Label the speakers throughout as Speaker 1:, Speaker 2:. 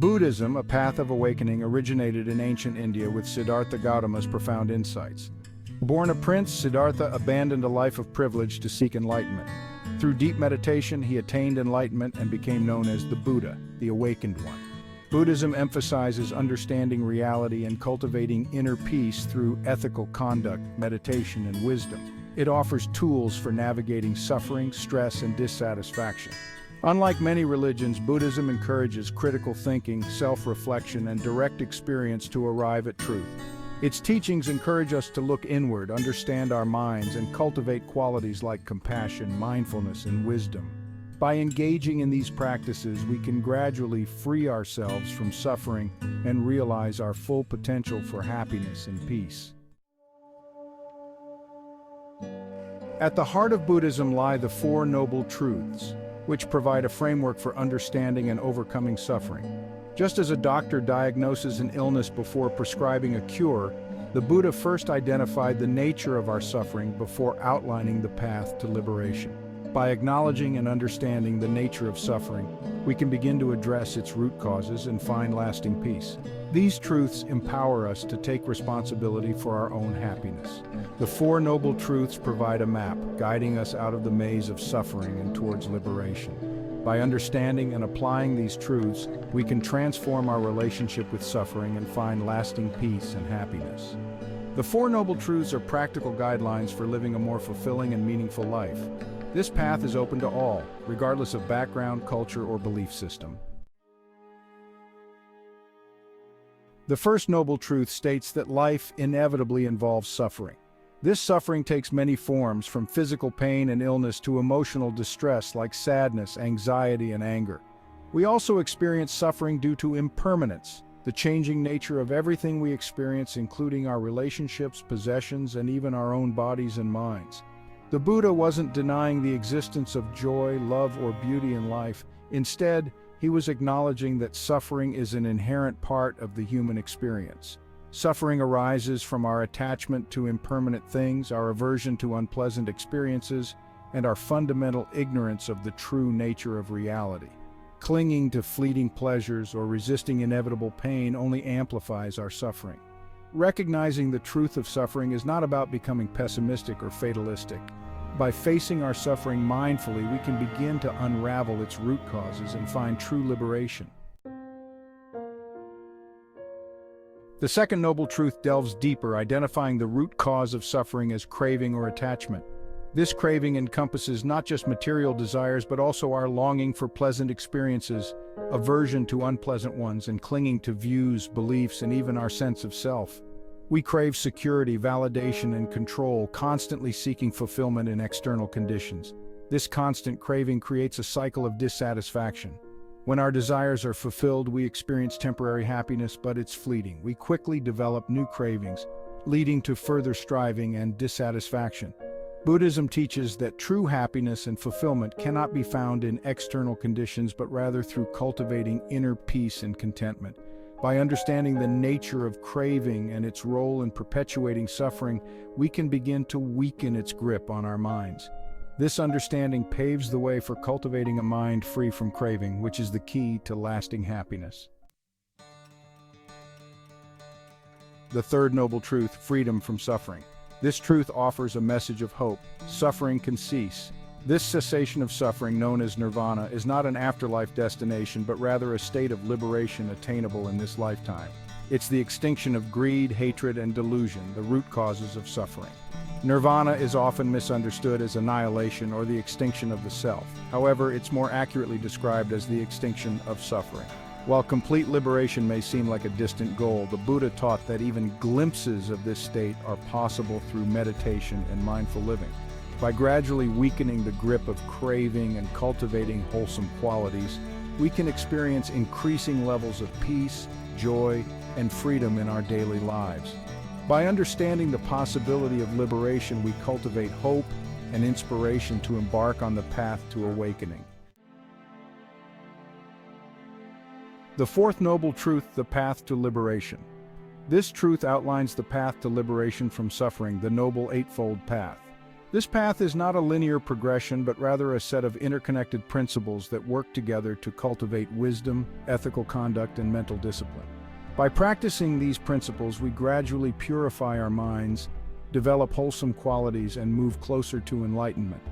Speaker 1: Buddhism, a path of awakening, originated in ancient India with Siddhartha Gautama's profound insights. Born a prince, Siddhartha abandoned a life of privilege to seek enlightenment. Through deep meditation, he attained enlightenment and became known as the Buddha, the awakened one. Buddhism emphasizes understanding reality and cultivating inner peace through ethical conduct, meditation, and wisdom. It offers tools for navigating suffering, stress, and dissatisfaction. Unlike many religions, Buddhism encourages critical thinking, self-reflection, and direct experience to arrive at truth. Its teachings encourage us to look inward, understand our minds, and cultivate qualities like compassion, mindfulness, and wisdom. By engaging in these practices, we can gradually free ourselves from suffering and realize our full potential for happiness and peace. At the heart of Buddhism lie the Four Noble Truths, which provide a framework for understanding and overcoming suffering. Just as a doctor diagnoses an illness before prescribing a cure, the Buddha first identified the nature of our suffering before outlining the path to liberation. By acknowledging and understanding the nature of suffering, we can begin to address its root causes and find lasting peace. These truths empower us to take responsibility for our own happiness. The Four Noble Truths provide a map, guiding us out of the maze of suffering and towards liberation. By understanding and applying these truths, we can transform our relationship with suffering and find lasting peace and happiness. The Four Noble Truths are practical guidelines for living a more fulfilling and meaningful life. This path is open to all, regardless of background, culture, or belief system. The first noble truth states that life inevitably involves suffering. This suffering takes many forms, from physical pain and illness to emotional distress like sadness, anxiety, and anger. We also experience suffering due to impermanence, the changing nature of everything we experience, including our relationships, possessions, and even our own bodies and minds. The Buddha wasn't denying the existence of joy, love, or beauty in life. Instead, he was acknowledging that suffering is an inherent part of the human experience. Suffering arises from our attachment to impermanent things, our aversion to unpleasant experiences, and our fundamental ignorance of the true nature of reality. Clinging to fleeting pleasures or resisting inevitable pain only amplifies our suffering. Recognizing the truth of suffering is not about becoming pessimistic or fatalistic. By facing our suffering mindfully, we can begin to unravel its root causes and find true liberation. The second noble truth delves deeper, identifying the root cause of suffering as craving or attachment. This craving encompasses not just material desires, but also our longing for pleasant experiences, aversion to unpleasant ones, and clinging to views, beliefs, and even our sense of self. We crave security, validation, and control, constantly seeking fulfillment in external conditions. This constant craving creates a cycle of dissatisfaction. When our desires are fulfilled, we experience temporary happiness, but it's fleeting. We quickly develop new cravings, leading to further striving and dissatisfaction. Buddhism teaches that true happiness and fulfillment cannot be found in external conditions, but rather through cultivating inner peace and contentment. By understanding the nature of craving and its role in perpetuating suffering, we can begin to weaken its grip on our minds. This understanding paves the way for cultivating a mind free from craving, which is the key to lasting happiness. The third noble truth, freedom from suffering. This truth offers a message of hope. Suffering can cease. This cessation of suffering, known as nirvana, is not an afterlife destination, but rather a state of liberation attainable in this lifetime. It's the extinction of greed, hatred, and delusion, the root causes of suffering. Nirvana is often misunderstood as annihilation or the extinction of the self. However, it's more accurately described as the extinction of suffering. While complete liberation may seem like a distant goal, the Buddha taught that even glimpses of this state are possible through meditation and mindful living. By gradually weakening the grip of craving and cultivating wholesome qualities, we can experience increasing levels of peace, joy, and freedom in our daily lives. By understanding the possibility of liberation, we cultivate hope and inspiration to embark on the path to awakening. The fourth noble truth, the path to liberation. This truth outlines the path to liberation from suffering, the Noble Eightfold Path. This path is not a linear progression, but rather a set of interconnected principles that work together to cultivate wisdom, ethical conduct, and mental discipline. By practicing these principles, we gradually purify our minds, develop wholesome qualities, and move closer to enlightenment.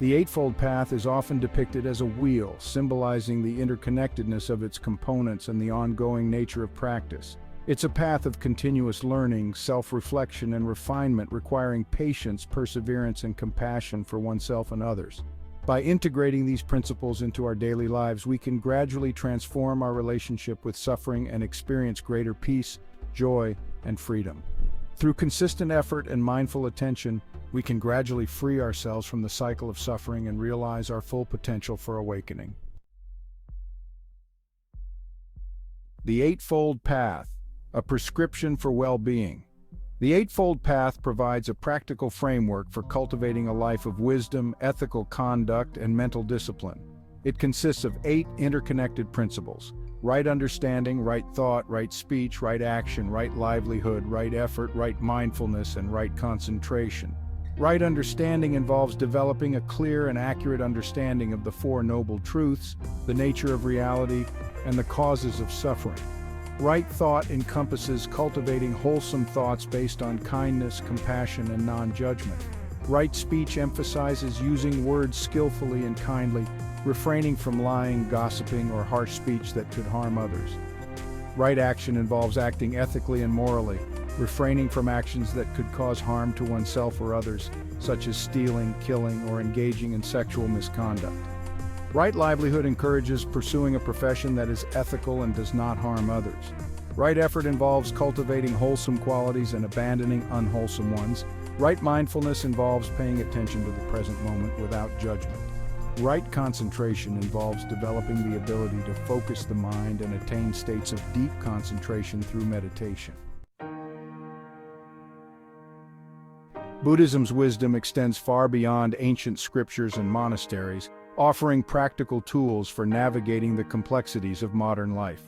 Speaker 1: The Eightfold Path is often depicted as a wheel, symbolizing the interconnectedness of its components and the ongoing nature of practice. It's a path of continuous learning, self-reflection, and refinement, requiring patience, perseverance, and compassion for oneself and others. By integrating these principles into our daily lives, we can gradually transform our relationship with suffering and experience greater peace, joy, and freedom. Through consistent effort and mindful attention, we can gradually free ourselves from the cycle of suffering and realize our full potential for awakening. The Eightfold Path, a prescription for well-being. The Eightfold Path provides a practical framework for cultivating a life of wisdom, ethical conduct, and mental discipline. It consists of 8 interconnected principles: right understanding, right thought, right speech, right action, right livelihood, right effort, right mindfulness, and right concentration. Right understanding involves developing a clear and accurate understanding of the Four Noble Truths, the nature of reality, and the causes of suffering. Right thought encompasses cultivating wholesome thoughts based on kindness, compassion, and non-judgment. Right speech emphasizes using words skillfully and kindly, refraining from lying, gossiping, or harsh speech that could harm others. Right action involves acting ethically and morally, refraining from actions that could cause harm to oneself or others, such as stealing, killing, or engaging in sexual misconduct. Right livelihood encourages pursuing a profession that is ethical and does not harm others. Right effort involves cultivating wholesome qualities and abandoning unwholesome ones. Right mindfulness involves paying attention to the present moment without judgment. Right concentration involves developing the ability to focus the mind and attain states of deep concentration through meditation. Buddhism's wisdom extends far beyond ancient scriptures and monasteries, offering practical tools for navigating the complexities of modern life.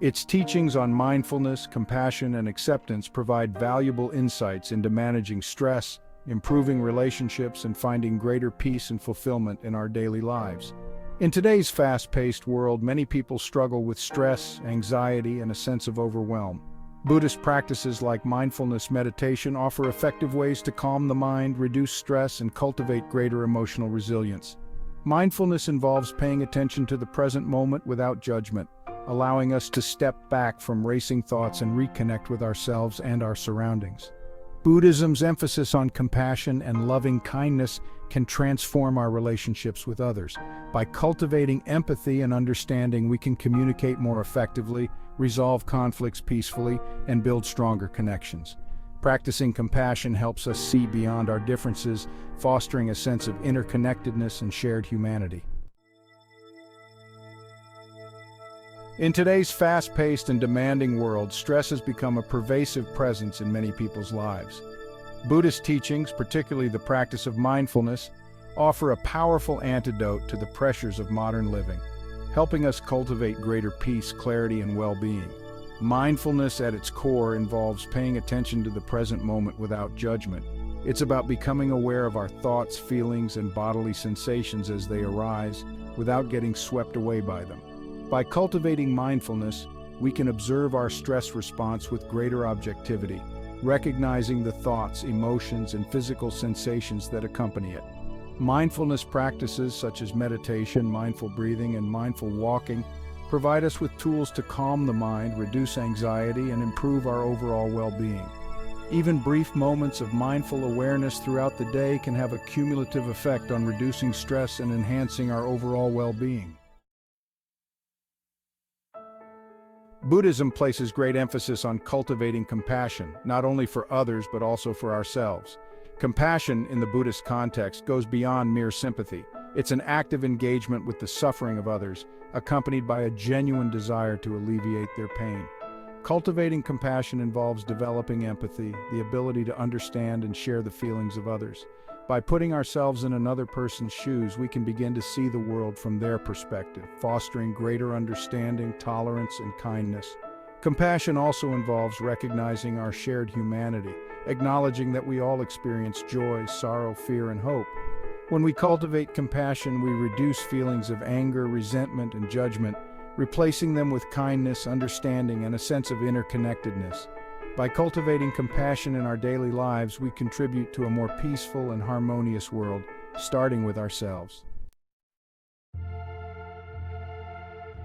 Speaker 1: Its teachings on mindfulness, compassion, and acceptance provide valuable insights into managing stress, improving relationships, and finding greater peace and fulfillment in our daily lives. In today's fast-paced world, many people struggle with stress, anxiety, and a sense of overwhelm. Buddhist practices like mindfulness meditation offer effective ways to calm the mind, reduce stress, and cultivate greater emotional resilience. Mindfulness involves paying attention to the present moment without judgment, allowing us to step back from racing thoughts and reconnect with ourselves and our surroundings. Buddhism's emphasis on compassion and loving kindness can transform our relationships with others. By cultivating empathy and understanding, we can communicate more effectively, resolve conflicts peacefully, and build stronger connections. Practicing compassion helps us see beyond our differences, fostering a sense of interconnectedness and shared humanity. In today's fast-paced and demanding world, stress has become a pervasive presence in many people's lives. Buddhist teachings, particularly the practice of mindfulness, offer a powerful antidote to the pressures of modern living, helping us cultivate greater peace, clarity, and well-being. Mindfulness at its core involves paying attention to the present moment without judgment. It's about becoming aware of our thoughts, feelings, and bodily sensations as they arise, without getting swept away by them. By cultivating mindfulness, we can observe our stress response with greater objectivity, recognizing the thoughts, emotions, and physical sensations that accompany it. Mindfulness practices such as meditation, mindful breathing, and mindful walking provide us with tools to calm the mind, reduce anxiety, and improve our overall well-being. Even brief moments of mindful awareness throughout the day can have a cumulative effect on reducing stress and enhancing our overall well-being. Buddhism places great emphasis on cultivating compassion, not only for others but also for ourselves. Compassion, in the Buddhist context, goes beyond mere sympathy. It's an active engagement with the suffering of others, accompanied by a genuine desire to alleviate their pain. Cultivating compassion involves developing empathy, the ability to understand and share the feelings of others. By putting ourselves in another person's shoes, we can begin to see the world from their perspective, fostering greater understanding, tolerance, and kindness. Compassion also involves recognizing our shared humanity, acknowledging that we all experience joy, sorrow, fear, and hope. When we cultivate compassion, we reduce feelings of anger, resentment, and judgment, replacing them with kindness, understanding, and a sense of interconnectedness. By cultivating compassion in our daily lives, we contribute to a more peaceful and harmonious world, starting with ourselves.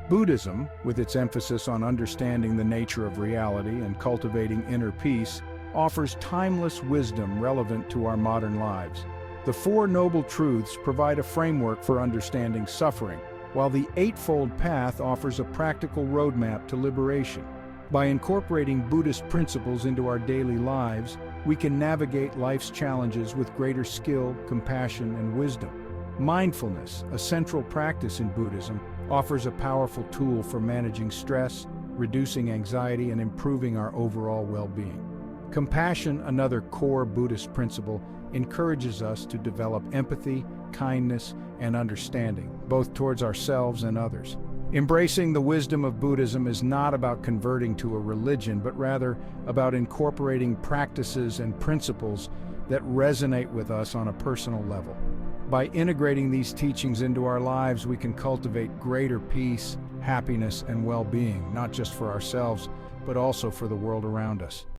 Speaker 1: Buddhism, with its emphasis on understanding the nature of reality and cultivating inner peace, offers timeless wisdom relevant to our modern lives. The Four Noble Truths provide a framework for understanding suffering, while the Eightfold Path offers a practical roadmap to liberation. By incorporating Buddhist principles into our daily lives, we can navigate life's challenges with greater skill, compassion, and wisdom. Mindfulness, a central practice in Buddhism, offers a powerful tool for managing stress, reducing anxiety, and improving our overall well-being. Compassion, another core Buddhist principle, encourages us to develop empathy, kindness, and understanding, both towards ourselves and others. Embracing the wisdom of Buddhism is not about converting to a religion, but rather about incorporating practices and principles that resonate with us on a personal level. By integrating these teachings into our lives, we can cultivate greater peace, happiness, and well-being, not just for ourselves, but also for the world around us.